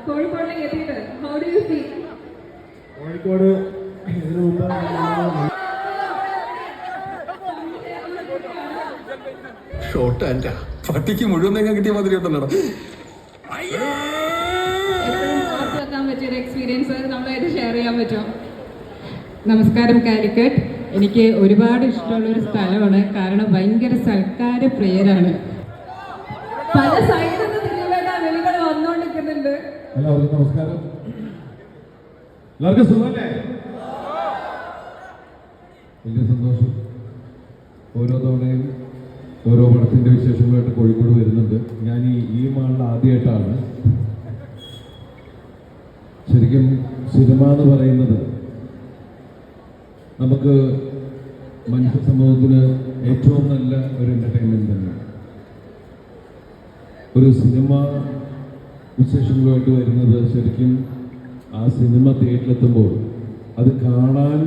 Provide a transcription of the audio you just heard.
കോഴിക്കോടിലേക്ക് എത്തിയിട്ട് how do you feel? Kozhikode ഇതിനു മുമ്പ് ഷോർട്ട് ഹാൻഡാ പട്ടിക്ക് മുഴുവൻ തേങ്ങ കിട്ടിയ മാതിരി ഉണ്ടല്ലോ. വെക്കാൻ പറ്റിയ ഒരു എക്സ്പീരിയൻസ് നമ്മളായിട്ട് ഷെയർ ചെയ്യാൻ പറ്റുമോ? നമസ്കാരം കാലിക്കറ്റ്. എനിക്ക് ഒരുപാട് ഇഷ്ടമുള്ളൊരു സ്ഥലമാണ്. കാരണം ഭയങ്കര സൽക്കാര പ്രിയരാണ്. പല സൈഡിൽ നിന്ന് തിരുവേണ്ട വിളികൾ വന്നുകൊണ്ടിരിക്കുന്നുണ്ട്. എല്ലാവർക്കും നമസ്കാരം. എല്ലാവർക്കും സുഖമല്ലേ? വലിയ സന്തോഷം. ഓരോ തവണയും ഓരോ പടത്തിന്റെ വിശേഷങ്ങളായിട്ട് കോഴിക്കോട് വരുന്നുണ്ട്. ഞാൻ ഈ മാളിൽ ആദ്യമായിട്ടാണ്. ശരിക്കും സിനിമ എന്ന് പറയുന്നത് നമുക്ക് മനുഷ്യ സമൂഹത്തിന് ഏറ്റവും നല്ല ഒരു എന്റർടൈൻമെന്റ് തന്നെയാണ്. ഒരു സിനിമ വിശേഷങ്ങളുമായിട്ട് വരുന്നത് ശരിക്കും ആ സിനിമ തിയേറ്ററിലെത്തുമ്പോൾ അത് കാണാൻ